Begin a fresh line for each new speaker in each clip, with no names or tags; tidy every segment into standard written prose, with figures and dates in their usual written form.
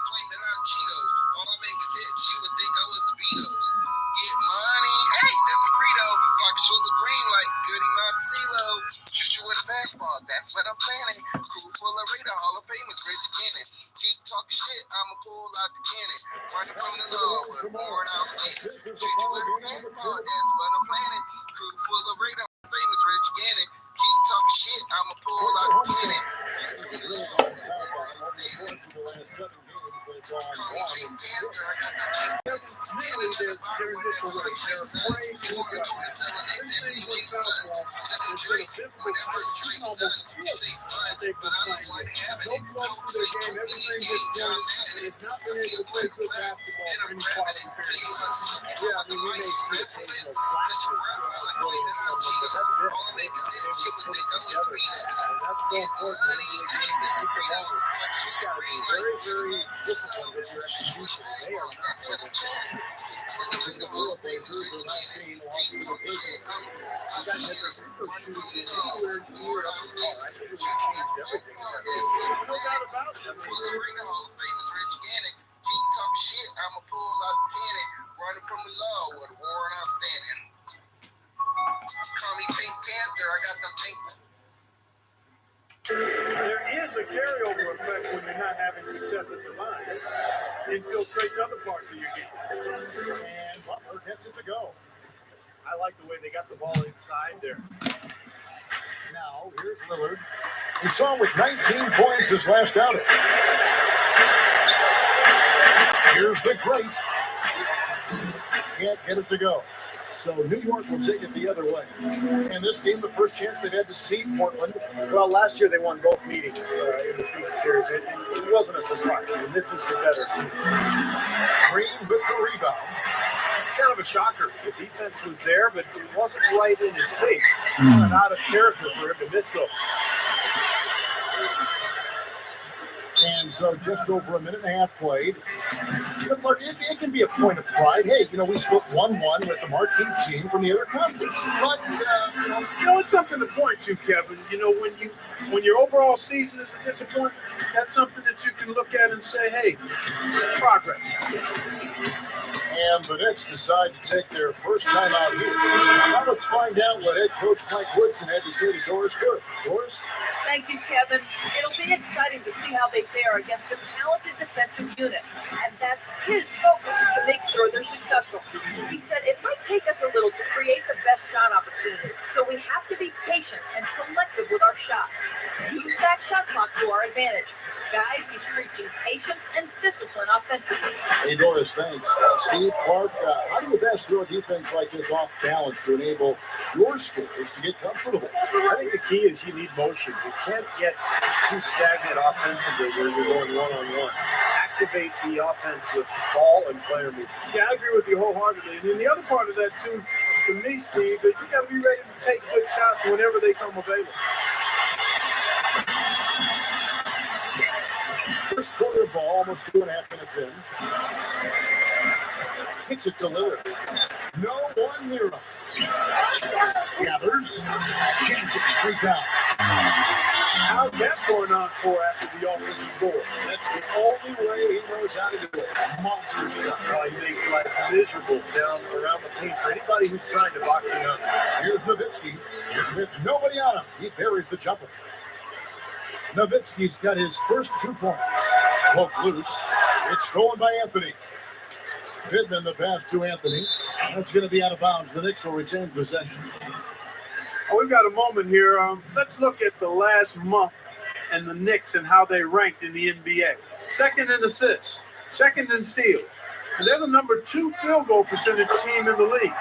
claiming I'm Cheetos. All I make is hits. You would think I was the Beatles. Get money. Hey, that's the credo. Pockets full of green like Goody Montecito. Shoot you with a fastball. That's what I'm planning. Crew full of radar. Hall of Famers. Rich Gannon. Keep talking shit. I'ma pull out the cannon. Running from the law with a warrant outstanding. Shoot you with a fastball. That's what I'm planning. Crew full of radar. Famous Rich Gannon. Keep talking shit. I'ma pull out the cannon.
There is a carryover effect when you're not having success at the line. It infiltrates other parts of your game. And Butler gets it to go. I like the way they got the ball inside there.
Now, here's Lillard. We saw him with 19 points his last outing. Here's the great. Can't get it to go. So New York will take it the other way. And this game, the first chance they've had to see Portland.
Well, last year they won both meetings in the season series. It wasn't a surprise. I mean, this is the better team.
Green with the rebound.
It's kind of a shocker. The defense was there, but it wasn't right in his face. Not out of character for him to miss those.
And so just over a minute and a half played. But look, it can be a point of pride. Hey, we split 1-1 with the marquee team from the other conference. But,
it's something to point to, Kevin. When your overall season is a disappointment, that's something that you can look at and say, hey, progress.
And the Knicks decide to take their first time out here. Now let's find out what head coach Mike Woodson had to say to Doris Burke. Doris?
Thank you, Kevin. It'll be exciting to see how they fare against a talented defensive unit. And that's his focus to make sure they're successful. He said it might take us a little to create the best shot opportunity, so we have to be patient and selective with our shots. Use that shot clock to our advantage. Guys, he's preaching patience and discipline offensively.
Hey, Doris, thanks. Steve Clark, how do you best throw a defense like this off balance to enable your scorers to get comfortable?
I think the key is you need motion. You can't get too stagnant offensively where you're going one-on-one. Activate the offense with ball and player movement. Yeah, I agree with you wholeheartedly. And then the other part of that, too, to me, Steve, is you got to be ready to take good shots whenever they come available.
First quarter ball, almost 2.5 minutes in. Kicks it to Lillard. No one near him. Gathers. Jams it straight down.
How's that going on for after the offensive board?
That's the only way he knows how to do it. Monster stuff.
Well, he makes life miserable down around the paint for anybody who's trying to box him up.
Here's Nowitzki. With nobody on him, he buries the jumper. Nowitzki's got his first 2 points. Poke loose. It's stolen by Anthony. Pittman the pass to Anthony. That's going to be out of bounds. The Knicks will retain possession.
We've got a moment here. Let's look at the last month and the Knicks and how they ranked in the NBA. Second in assists, second in steals. And they're the number 2 field goal percentage team in the league.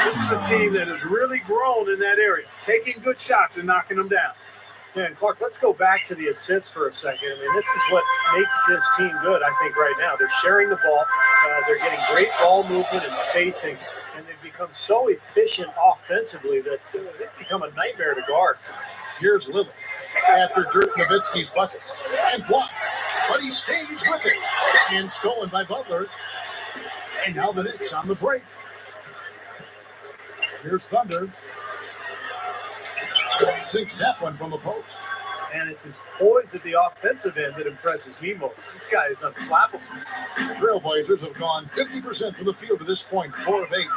This is a team that has really grown in that area, taking good shots and knocking them down.
Yeah, and Clark, let's go back to the assists for a second. I mean, this is what makes this team good, I think, right now. They're sharing the ball. They're getting great ball movement and spacing, and they've become so efficient offensively that they've become a nightmare to guard.
Here's Lillard after Dirk Nowitzki's bucket, and blocked, but he stays with it, and stolen by Butler. And now the Knicks on the break. Here's Thunder. Sinks that one from the post.
And it's his poise at the offensive end that impresses me most. This guy is unflappable.
The Trailblazers have gone 50% from the field to this point, 4 of 8.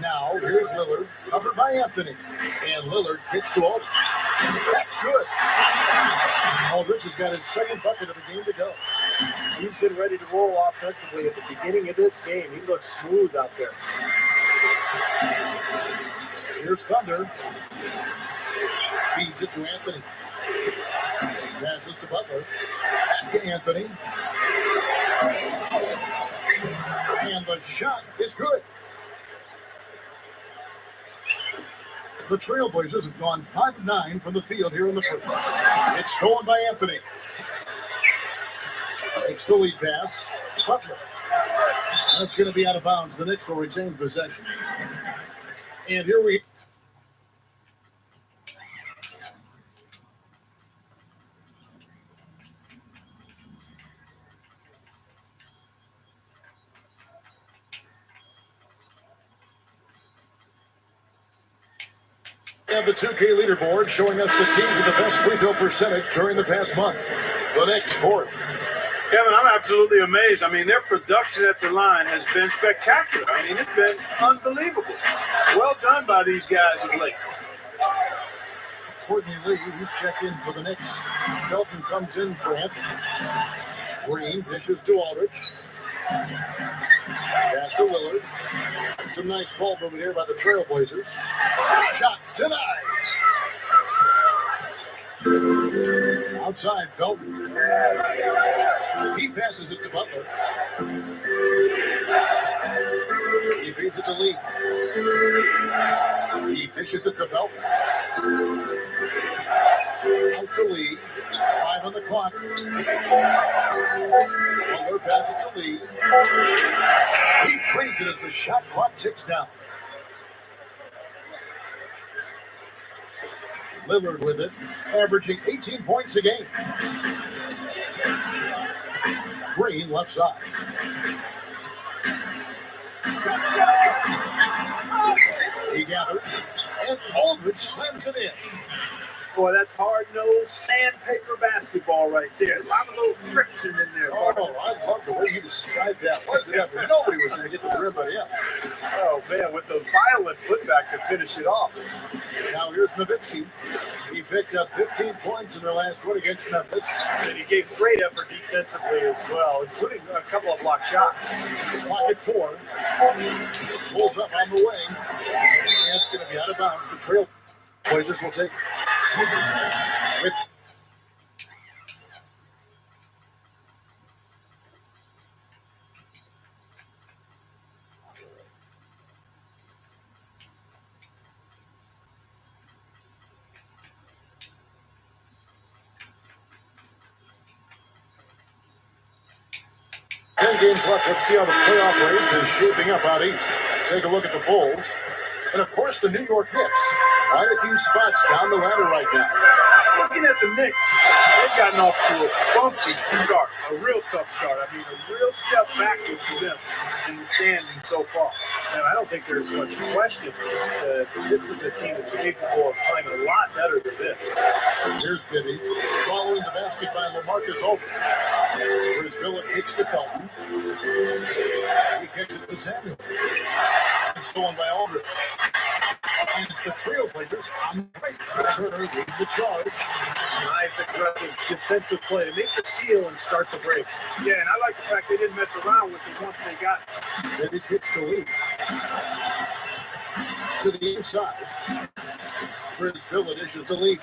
Now, here's Lillard, covered by Anthony. And Lillard kicks to Aldridge. That's good. Aldridge has got his second bucket of the game to go.
He's been ready to roll offensively at the beginning of this game. He looks smooth out there.
Here's Thunder. Feeds it to Anthony. Passes to Butler. Back to Anthony. And the shot is good. The Trailblazers have gone 5 of 9 from the field here in the first. It's stolen by Anthony. Takes the lead pass. Butler. That's going to be out of bounds. The Knicks will retain possession. And here we have the 2K leaderboard showing us the teams with the best free throw percentage during the past month. The Knicks 4th.
Kevin, I'm absolutely amazed. I mean, their production at the line has been spectacular. I mean, it's been unbelievable. Well done by these guys of late.
Courtney Lee, who's checked in for the Knicks. Felton comes in for Anthony. Green dishes to Aldridge. Pass to Lillard. And some nice ball movement here by the Trailblazers. Shot denied. Outside, Felton. He passes it to Butler. He feeds it to Lee. He dishes it to Felton. Out to Lee. 5 on the clock. Butler passes it to Lee. He trades it as the shot clock ticks down. Lillard with it, averaging 18 points a game. Green left side. He gathers, and Aldridge slams it in.
Boy, that's hard-nosed sandpaper basketball right there. A lot of little friction in there.
Oh, I love the way you described that. Wasn't it? Nobody was going to get to the rim but him.
Oh, man, with the violent putback to finish it off.
Now here's Nowitzki. He picked up 15 points in their last one against Memphis.
And he gave great effort defensively as well, including a couple of block shots.
Pocket 4. Pulls up on the wing. And it's going to be out of bounds. The Trailblazers will take it. With 10 games left. Let's see how the playoff race is shaping up out east. Take a look at the Bulls. And, of course, the New York Knicks. Quite a few spots down the ladder right now.
Looking at the Knicks, they've gotten off to a bumpy start, a real tough start. I mean, a real step backwards for them in the standing so far.
Now, I don't think there's much question that this is a team that's capable of playing a lot better than this.
Here's Bibby, following the basket by LaMarcus Aldridge. Here's Villa kicks to Felton. He kicks it to Samuel. It's stolen by Aldridge. And it's the Trailblazers on the break. Turner leading the charge.
Nice aggressive defensive play to make the steal and start the break.
Yeah, and I like the fact they didn't mess around with it once they got it.
Bibby kicks the lead. To the inside. Chris Villa dishes to Lee.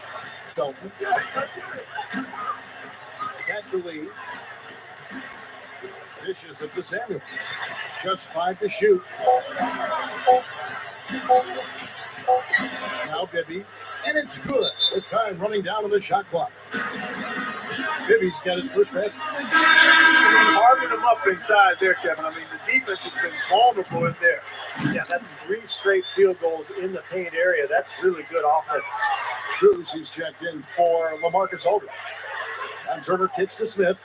Felton. Back to Lee. Dishes it to Samuel. Just 5 to shoot. Now Bibby, and it's good. With time running down on the shot clock. Bibby's got his first basket.
Carving them up inside there, Kevin. I mean, the defense has been vulnerable in there.
Yeah, that's 3 straight field goals in the paint area. That's really good offense.
Cruz, who's checked in for LaMarcus Aldridge. And Turner kicks to Smith.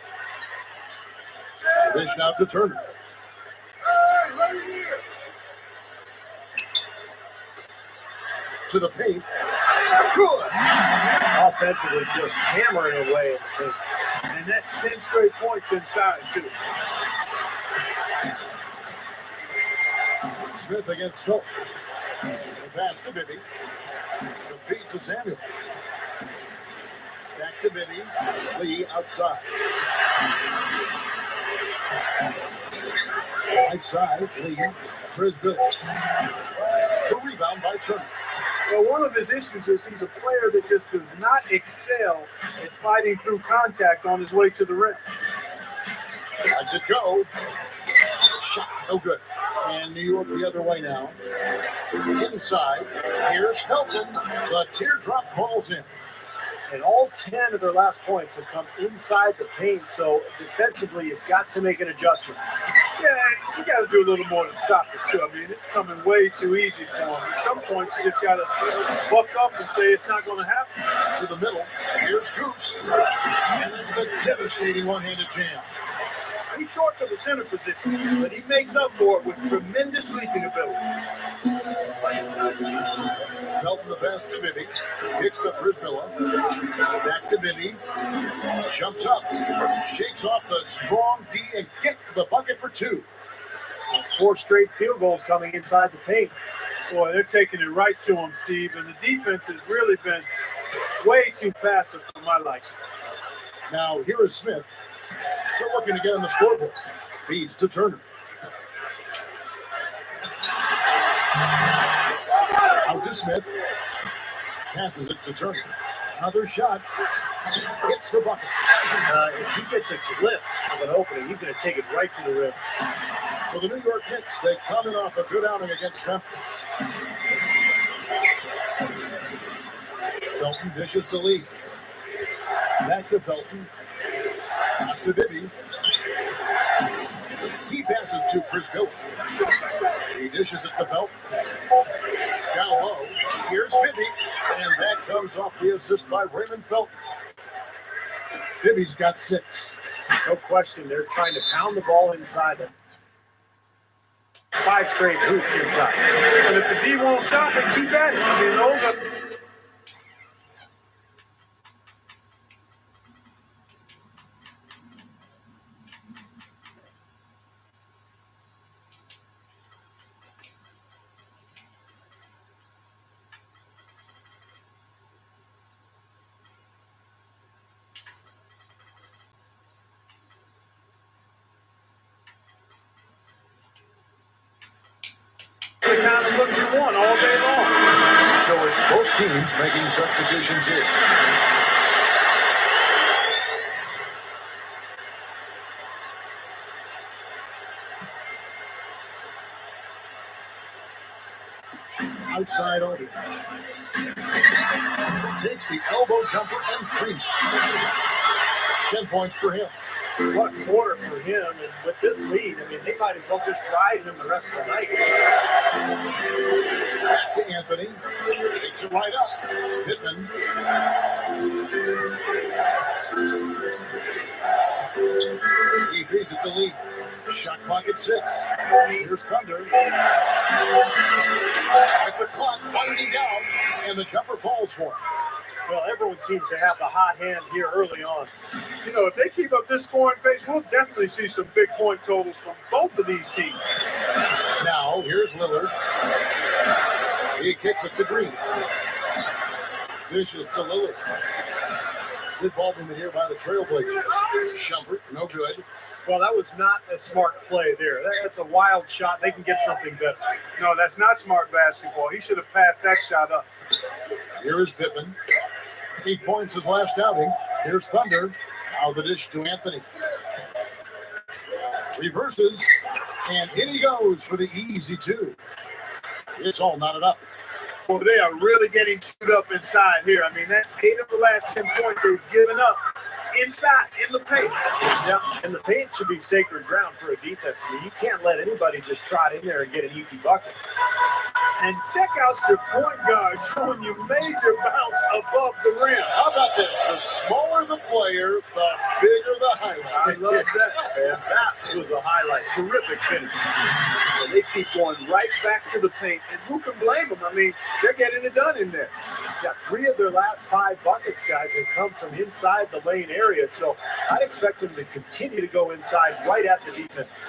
Dish now to Turner. to the paint. Good.
Offensively, just hammering away at the paint.
And that's 10 straight points inside, too.
Smith against Felton. The pass to Bibby. The feed to Samuel. Back to Bibby. Lee outside. Right side, Lee. Brisbane. The rebound by Turner.
Well, one of his issues is he's a player that just does not excel at fighting through contact on his way to the rim.
Lets it go. Shot, no good. And New York the other way now. Inside, here's Felton. The teardrop falls in.
And all 10 of their last points have come inside the paint, so defensively, you've got to make an adjustment.
Yeah, you got to do a little more to stop it, too. I mean, it's coming way too easy for him. At some points, you just got to buck up and say it's not going to happen.
To the middle, here's Goose. And that's the devastating one-handed jam.
He's short for the center position, but he makes up for it with tremendous leaping ability.
Felton the pass to Bibby. Kicks to Brisbilla. Back to Bibby. Jumps up. Shakes off the strong D and gets to the bucket for two.
It's 4 straight field goals coming inside the paint.
Boy, they're taking it right to him, Steve, and the defense has really been way too passive for my liking.
Now, here is Smith. Still looking to get on the scoreboard. Feeds to Turner. Out to Smith. Passes it to Turner. Another shot. Hits the bucket.
If he gets a glimpse of an opening, he's going to take it right to the rim.
For the New York Knicks, they coming off a good outing against Memphis. Felton dishes to Lee. Back to Felton. Pass to Bibby. He passes to Chris Miller. He dishes it to Felton. Down low. Here's Bibby. And that comes off the assist by Raymond Felton. Bibby's got 6.
No question, they're trying to pound the ball inside them. 5 straight hoops inside.
And if the D won't stop it, keep at it. I mean, those are... the kind of look you want all day long.
So it's both teams making substitutions here. Outside Aldridge. Takes the elbow jumper and creams it. 10 points for him.
What a quarter for him, and with this lead, I mean, they might as well just ride him the rest of the night.
Back to Anthony. Takes it right up. Pittman. He feeds it to Lee. Shot clock at 6. Here's Thunder. With the clock winding down, and the jumper falls for him.
Well, everyone seems to have the hot hand here early on.
You know, if they keep up this scoring pace, we'll definitely see some big point totals from both of these teams.
Now, here's Lillard. He kicks it to Green. Dishes to Lillard. Good ball movement here by the Trailblazers. Shumpert, no good.
Well, that was not a smart play there. That's a wild shot. They can get something better.
No, that's not smart basketball. He should have passed that shot up.
Here is Pittman. 8 points his last outing. Here's Thunder. Now the dish to Anthony. Reverses, and in he goes for the easy 2. It's all knotted up.
Well, they are really getting screwed up inside here. I mean, that's 8 of the last 10 points they've given up inside, in the paint.
Yeah, and the paint should be sacred ground for a defense. I mean, you can't let anybody just trot in there and get an easy bucket.
And check out your point guard showing you major bounce above the rim.
How about this? The smallest more the player, the bigger the highlight.
I love that, man.
That was a highlight. Terrific finish.
And they keep going right back to the paint. And who can blame them? I mean, they're getting it done in there.
Yeah, 3 of their last 5 buckets, guys, have come from inside the lane area. So I'd expect them to continue to go inside right at the defense.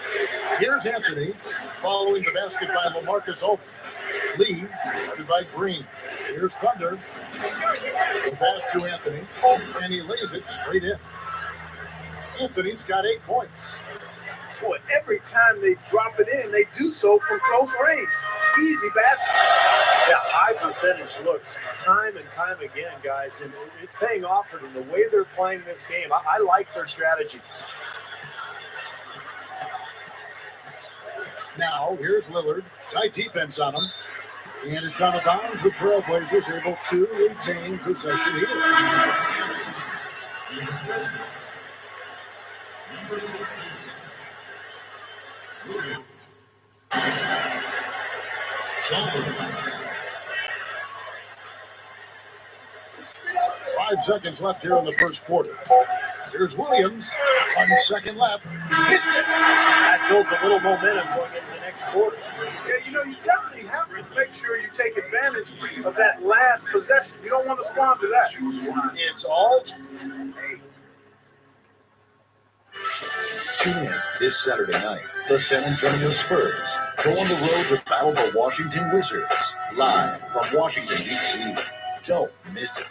Here's Anthony following the basket by LaMarcus Aldridge. Lee guarded by Green. Here's Thunder. The pass to Anthony, and he lays it straight in. Anthony's got 8 points.
Boy, every time they drop it in, they do so from close range. Easy basket.
Yeah, high percentage looks time and time again, guys, and it's paying off for them. The way they're playing this game, I like their strategy.
Now, here's Lillard. Tight defense on him. And it's out of bounds. The Trailblazers able to retain possession here.
Number 16.
5 seconds left here in the first quarter. Here's Williams. 1 second left. Hits it.
That builds a little momentum going into the next quarter.
Yeah, you definitely have to make sure you take advantage of that last possession. You don't want to squander that.
It's all.
Tune in this Saturday night. The San Antonio Spurs go on the road to battle the Washington Wizards. Live from Washington, D.C. Don't miss it.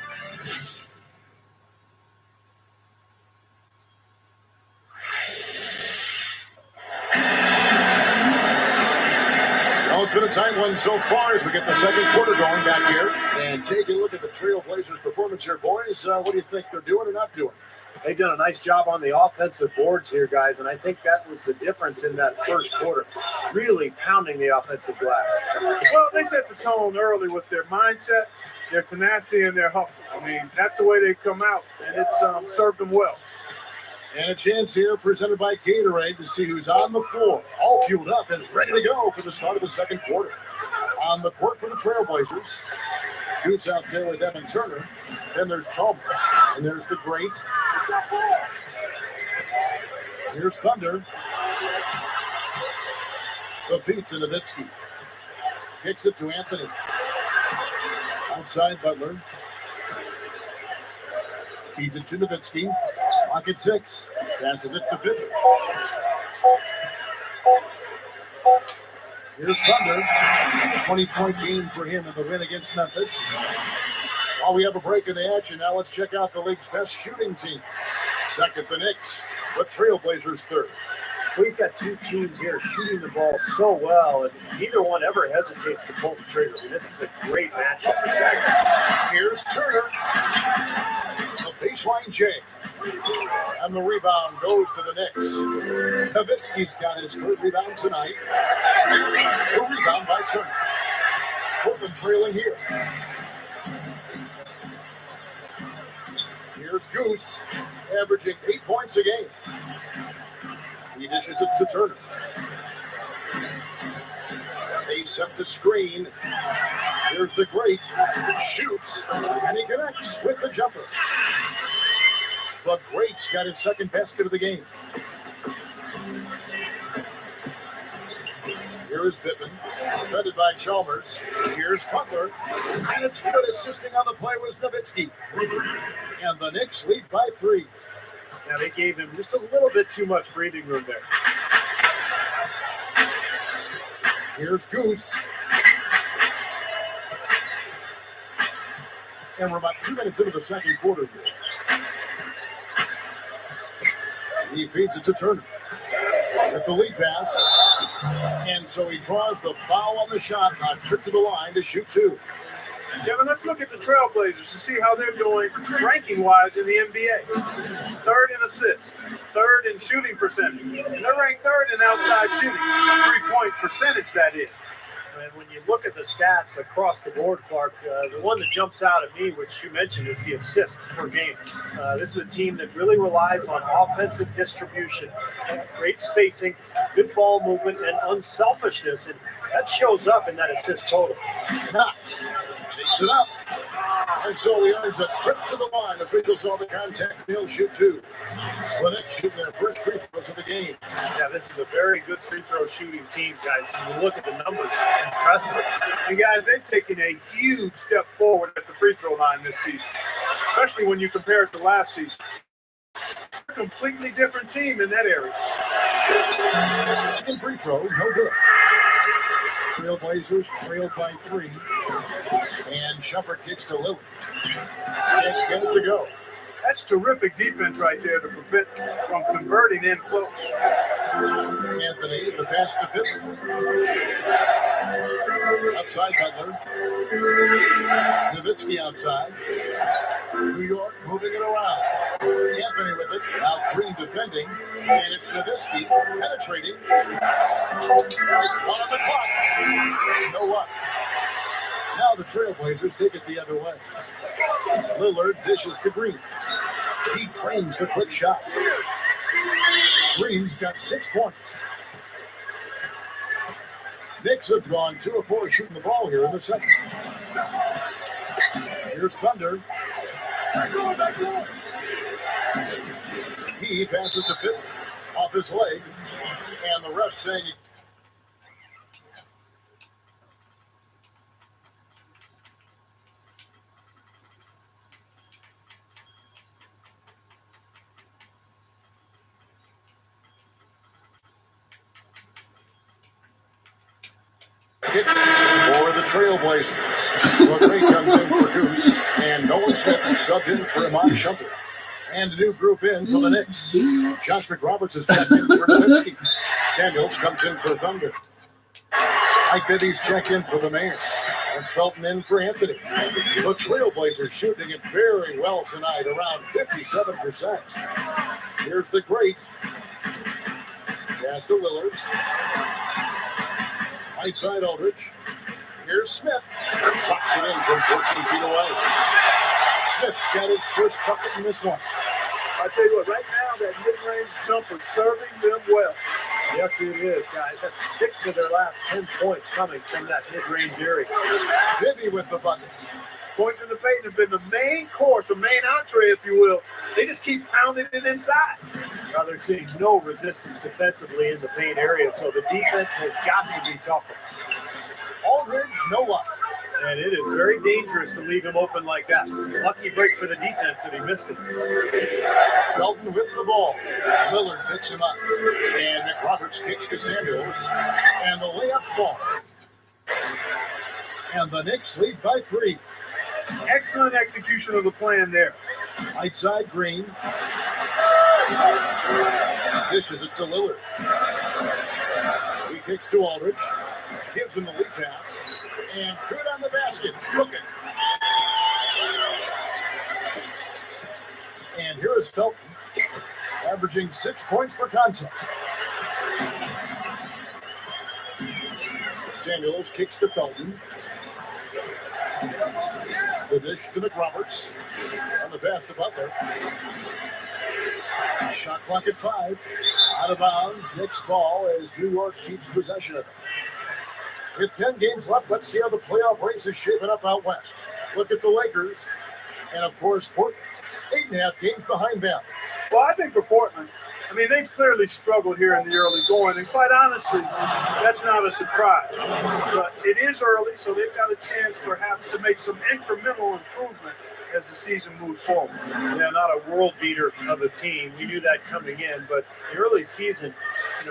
Well, it's been a tight one so far as we get the second quarter going back here. And take a look at the Trailblazers' performance here, boys. What do you think they're doing or not doing?
They've done a nice job on the offensive boards here, guys, and I think that was the difference in that first quarter. Really pounding the offensive glass.
Well, they set the tone early with their mindset, their tenacity, and their hustle. I mean, that's the way they come out, and it's served them well.
And a chance here presented by Gatorade to see who's on the floor, all fueled up and ready to go for the start of the second quarter. On the court for the Trailblazers, Goose out there with Evan Turner. Then there's Chalmers, and there's the great. Here's Thunder. The feet to Nowitzki. Kicks it to Anthony. Outside Butler. Feeds it to Nowitzki. Pocket 6. Passes it to Pippen. Here's Thunder. 20-point game for him in the win against Memphis. While we have a break in the action, now let's check out the league's best shooting team. Second, the Knicks. The Trailblazers third.
We've got 2 teams here shooting the ball so well, and neither one ever hesitates to pull the trigger. I mean, this is a great matchup.
Here's Turner. The baseline J. And the rebound goes to the Knicks. Nowitzki's got his 3rd rebound tonight. The rebound by Turner. Portland trailing here. Here's Goose, averaging 8 points a game. He dishes it to Turner. They set the screen. Here's the great. Shoots, and he connects with the jumper. The great's got his 2nd basket of the game. Here is Pippen, defended by Chalmers. Here's Butler, and it's good. Assisting on the play was Nowitzki. And the Knicks lead by 3.
Now, they gave him just a little bit too much breathing room there.
Here's Goose. And we're about 2 minutes into the second quarter here. He feeds it to Turner. At the lead pass. And so he draws the foul on the shot, a trip to the line to shoot 2.
Kevin, let's look at the Trailblazers to see how they're doing ranking-wise in the NBA. 3rd in assists, 3rd in shooting percentage, and they're ranked 3rd in outside shooting, 3-point percentage, that is.
And when you look at the stats across the board, Clark, the one that jumps out at me, which you mentioned, is the assist per game. This is a team that really relies on offensive distribution, great spacing, good ball movement, and unselfishness, and that shows up in that assist total.
Knox takes it up. And so he earns a trip to the line. Officials saw the contact. He'll shoot two. The Knicks shoot their first free throws of the game.
Yeah, this is a very good free throw shooting team, guys. When you look at the numbers, impressive.
And guys, they've taken a huge step forward at the free throw line this season, especially when you compare it to last season. A completely different team in that area.
Second free throw, no good. Trailblazers trailed by 3. And Shumpert kicks to Lillard. 8 minutes to go.
That's terrific defense right there to prevent from converting in close.
Anthony, the pass to Pippen. Outside Butler. Nowitzki outside. New York moving it around. Anthony with it. Now Green defending. And it's Nowitzki penetrating. It's on the clock. No what? Now the Trailblazers take it the other way. Lillard dishes to Green. He trains the quick shot. Green's got 6 points. Knicks have gone 2 of 4 shooting the ball here in the second. Here's Thunder. He passes to Pippen off his leg. And the ref saying for the Trailblazers. LeGray comes in for Goose, and Nolan Smith subbed in for Iman Shumpert. And a new group in for the Knicks. Josh McRoberts is checked in for Nowitzki. Samuels comes in for Thunder. Mike Bibby's checked in for the Mayor. And Felton in for Anthony. The Trailblazers shooting it very well tonight, around 57%. Here's the great. Pass to Lillard. Right side Aldridge. Here's Smith. Drops it in from 14 feet away. Smith's got his first bucket in this one.
I tell you what, right now that mid-range jumper serving them well.
Yes, it is, guys. That's 6 of their last 10 points coming from that mid-range area.
Bibby with the bucket.
Points in the paint have been the main course, the main entree, if you will. They just keep pounding it inside.
Now they're seeing no resistance defensively in the paint area, so the defense has got to be tougher.
Aldridge, no luck.
And it is very dangerous to leave him open like that. Lucky break for the defense that he missed it.
Felton with the ball. Lillard picks him up. And McRoberts kicks to Samuels. And the layup fall. And the Knicks lead by 3.
Excellent execution of the plan there.
Right side Green. Dishes it to Lillard. He kicks to Aldridge. Gives him the lead pass. And good on the basket. Looking. And here is Felton, averaging 6 points per contest. Samuels kicks to Felton. The dish to McRoberts. On the pass to Butler. Shot clock at 5. Out of bounds. Knicks ball as New York keeps possession of it. With 10 games left, let's see how the playoff race is shaping up out west. Look at the Lakers. And, of course, Portland. 8.5 games behind them.
Well, I think for Portland, I mean, they've clearly struggled here in the early going, and quite honestly, that's not a surprise. But it is early, so they've got a chance perhaps to make some incremental improvement as the season moves forward.
Yeah, not a world beater of a team. We knew that coming in, but the early season,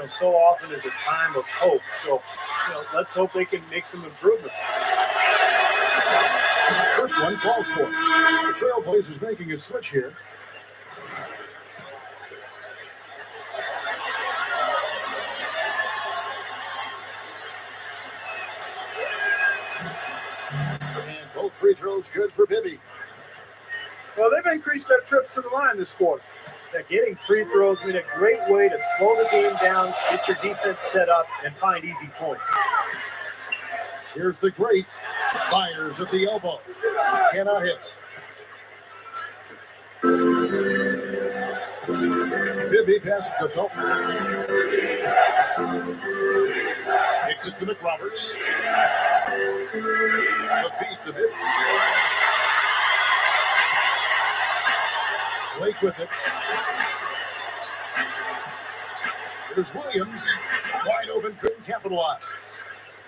so often is a time of hope. So, let's hope they can make some improvements.
First one falls for it. The Trailblazers making a switch here. And both free throws good for Bibby.
Well, they've increased their trips to the line this quarter.
Yeah, getting free throws is a great way to slow the game down, get your defense set up, and find easy points.
Here's the great. Fires at the elbow. Cannot hit. Bibby passes to Felton. Kicks it to McRoberts. The feet to Bibby. Blake with it. Here's Williams. Wide open, couldn't capitalize.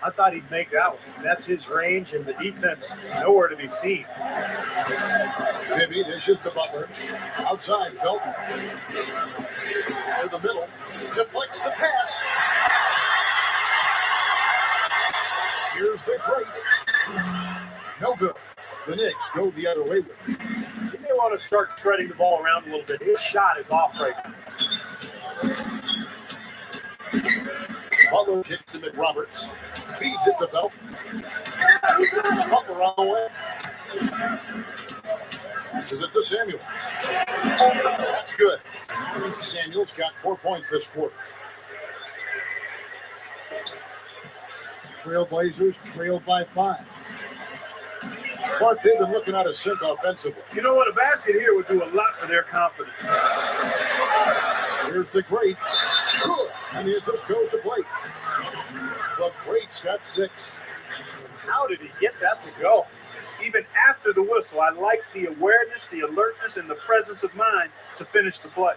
I thought he'd make that one. That's his range, and the defense nowhere to be seen.
Bibby dishes to Butler. Outside, Felton. To the middle. Deflects the pass. Here's the crate. No good. The Knicks go the other way with it.
He may want to start spreading the ball around a little bit. His shot is off right now.
Butler kicks to McRoberts. Feeds it to Felton. Butler on the way. This is it to Samuels. That's good. Samuels got 4 points this quarter. Trailblazers trailed by 5. Clark, they've been looking out of sync offensively.
You know what? A basket here would do a lot for their confidence.
Here's the crate. And as this goes to Blake. The crate's got 6.
How did he get that to go?
Even after the whistle, I like the awareness, the alertness, and the presence of mind to finish the play.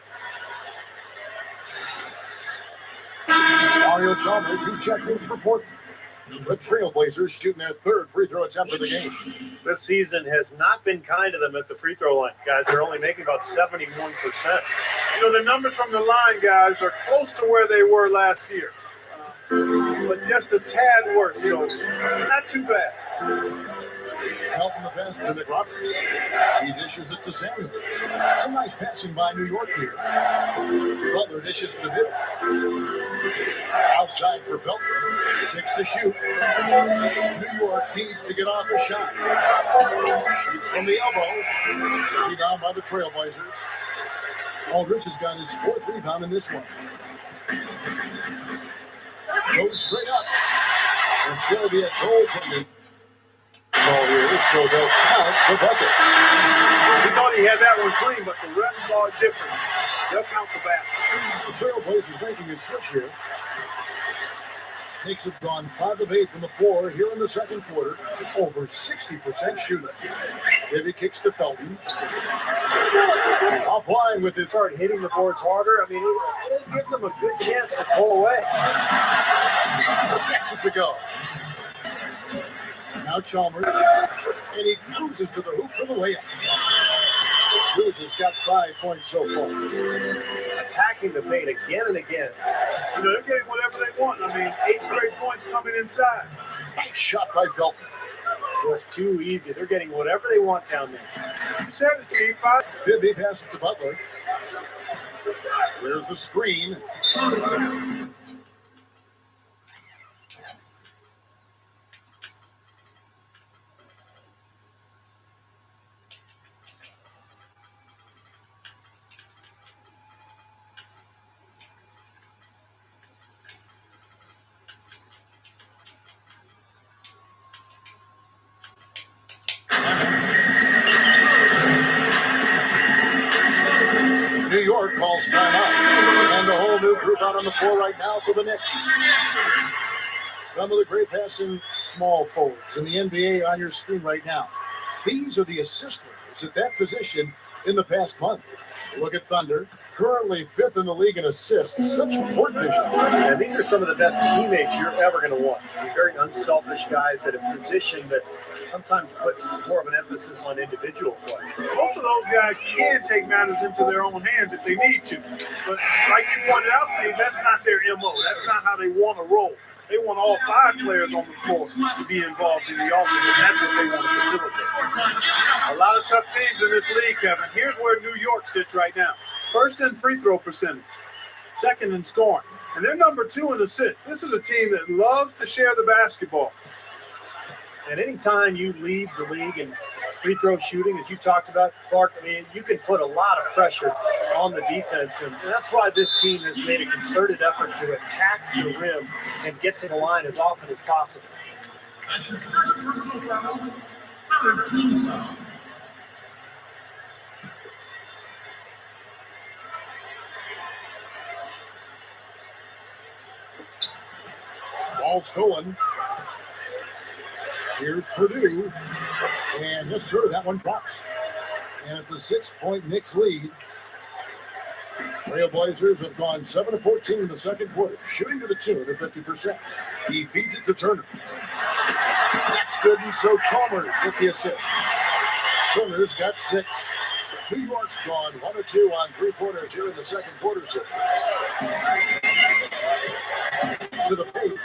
Mario Chalmers, who's checked in for Portland. The Trailblazers shooting their 3rd free throw attempt of the game.
This season has not been kind to them at the free throw line, guys. They're only making about 71%.
You know, the numbers from the line, guys, are close to where they were last year. But just a tad worse, so not too bad.
Helping the pass to McRoberts. He dishes it to Samuels. Some nice passing by New York here. Butler dishes to Bill. Outside for Felton. 6 to shoot. New York needs to get off a shot. Shoots from the elbow. Rebound by the Trailblazers. Aldridge has got his 4th rebound in this one. Goes straight up. It's going to be a goaltending call here, so they'll count the bucket.
He thought he had that one clean, but the refs saw it different. They'll count the basket.
The Trailblazers making a switch here. Knicks have gone 5 of 8 from the floor here in the second quarter. Over 60% shooting. Bibby kicks to Felton. Offline with his
Start hitting the boards harder. I mean, it'll give them a good chance to pull away.
Gets it to go. Now Chalmers. And he cruises to the hoop for the layup. Cruz has got 5 points so far.
Attacking the paint again and again.
You know, they're getting whatever they want. I mean, 8 straight points coming inside.
Nice shot by Felton.
Just too easy. They're getting whatever they want down there.
You said it, Steve. 5.
Bibby passes to Butler. There's the screen. New York calls timeout. And a whole new group out on the floor right now for the Knicks. Some of the great passing small forwards in the NBA on your screen right now. These are the assist leaders at that position in the past month. Look at Thunder, currently 5th in the league in assists. Such court vision.
And these are some of the best teammates you're ever going to want. Very unselfish guys at a position that sometimes puts more of an emphasis on individual play.
Most of those guys can take matters into their own hands if they need to. But like you pointed out, Steve, that's not their MO. That's not how they want to roll. They want all 5 players on the floor to be involved in the offense, and that's what they want to facilitate. A lot of tough teams in this league, Kevin. Here's where New York sits right now. 1st in free throw percentage, 2nd in scoring, and they're number 2 in assists. This is a team that loves to share the basketball.
And anytime you lead the league in free throw shooting, as you talked about, Clark, I mean, you can put a lot of pressure on the defense. And that's why this team has made a concerted effort to attack the rim and get to the line as often as possible.
That's his first personal foul, 3rd team foul.
Ball stolen. Here's Purdue. And yes, sir, that one drops. And it's a 6-point Knicks lead. Trailblazers have gone 7 of 14 in the second quarter, shooting to the tune of 50%. He feeds it to Turner. That's good, and so Chalmers with the assist. Turner's got 6. New York's gone 1 of 2 on 3 quarters here in the second quarter. So to the paint.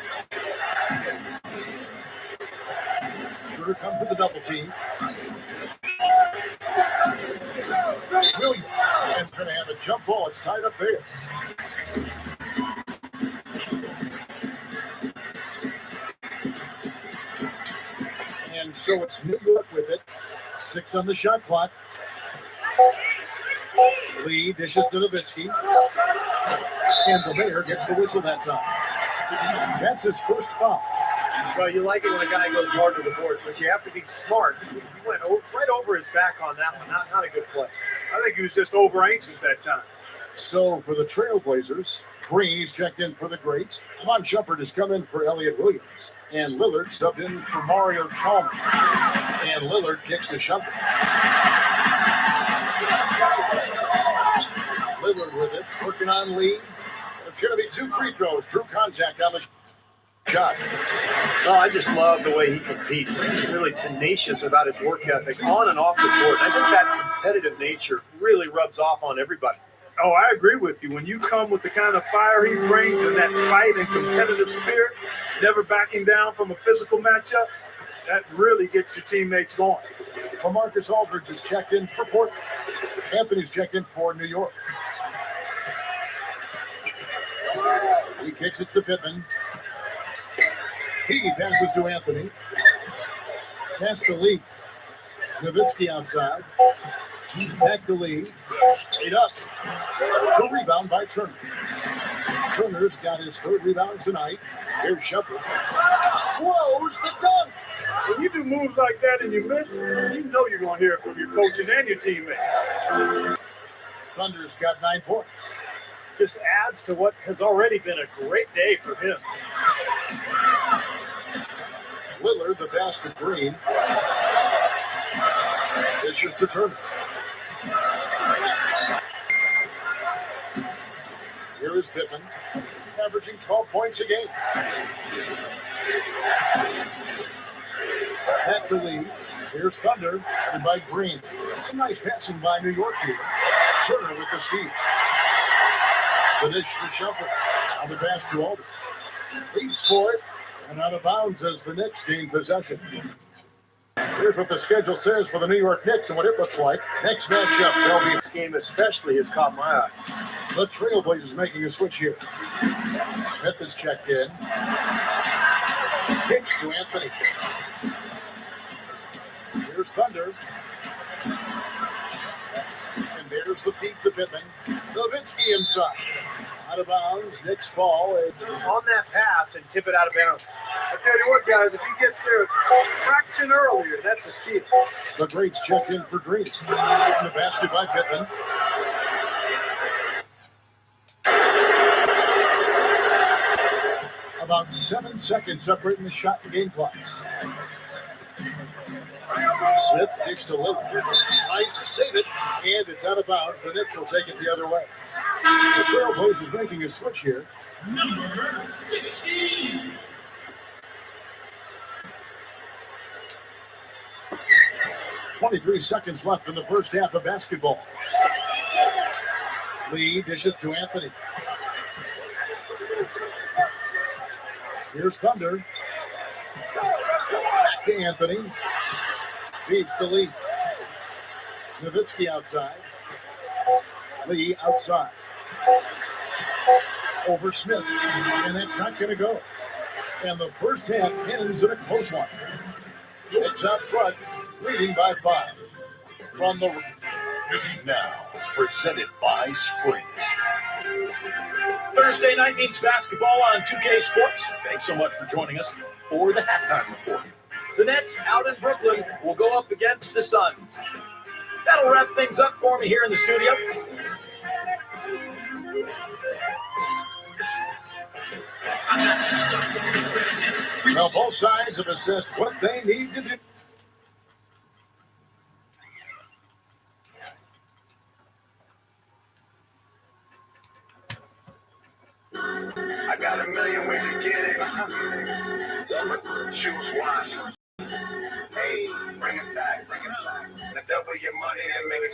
Turner comes with the double team. Williams, and going to have a jump ball. It's tied up there. And so it's New York with it. 6 on the shot clock. Lee dishes to Nowitzki. And the mayor gets the whistle that time. That's his first foul.
Well, you like it when a guy goes hard to the boards, but you have to be smart. He went right over his back on that one. Not a good play.
I think he was just over anxious that time.
So for the Trailblazers, Green's checked in for the Greats. Lon Shumpert has come in for Elliott Williams. And Lillard subbed in for Mario Chalmers. And Lillard kicks to Shumpert. Lillard with it, working on Lee. It's going to be 2 free throws. Drew contact on the shot.
Well, I just love the way he competes. He's really tenacious about his work ethic on and off the court. I think that competitive nature really rubs off on everybody.
Oh, I agree with you. When you come with the kind of fire he brings and that fight and competitive spirit, never backing down from a physical matchup, that really gets your teammates going.
Well, Marcus Aldridge is checked in for Portland. Anthony's checked in for New York. He kicks it to Pittman. He passes to Anthony. Pass to Lee. Nowitzki outside. Back to Lee. Straight up. The rebound by Turner. Turner's got his 3rd rebound tonight. Here's Shumpert. Throws the dunk.
When you do moves like that and you miss, you know you're going to hear it from your coaches and your teammates.
Thunder's got 9 points.
Just adds to what has already been a great day for him.
Lillard, the pass to Green. Dishes to Turner. Here is Pittman, averaging 12 points a game. Back to Lee. Here's Thunder, and by Green. Some nice passing by New York here. Turner with the steal. The dish to Shumpert. On the pass to Aldridge. Leaps for it, and out of bounds as the Knicks gain possession. Here's what the schedule says for the New York Knicks and what it looks like. Next matchup, they'll be.
This game especially has caught my eye.
The Trailblazers making a switch here. Smith is checked in. Kicks to Anthony. Here's Thunder. And there's the feed to Pittman. Nowitzki inside. Out of bounds. Knicks ball is
On that pass and tip it out of bounds.
I tell you what, guys, if he gets there a fraction earlier, that's a steal.
the Greats check in for Green. And the basket by Pittman. About 7 seconds separating the shot and game clocks. Smith kicks to Lillard. Tries to save it, and it's out of bounds. The Knicks will take it the other way. The Trailblazers making a switch here.
Number 16.
.23 seconds left in the first half of basketball. Lee dishes to Anthony. Here's Thunder. Back to Anthony. Feeds to Lee. Nowitzki outside. Lee outside. Over Smith. And that's not going to go. And the first half ends in a close one. It's out front, leading by 5. From the
Now, presented by Sprint.
Thursday night meets basketball on 2K Sports. Thanks so much for joining us for the halftime report. The Nets out in Brooklyn will go up against the Suns. That'll wrap things up for me here in the studio.
Now, both sides have assessed what they need to do.
a million ways to get it. Choose one. Hey, bring it back. Now double your money and make it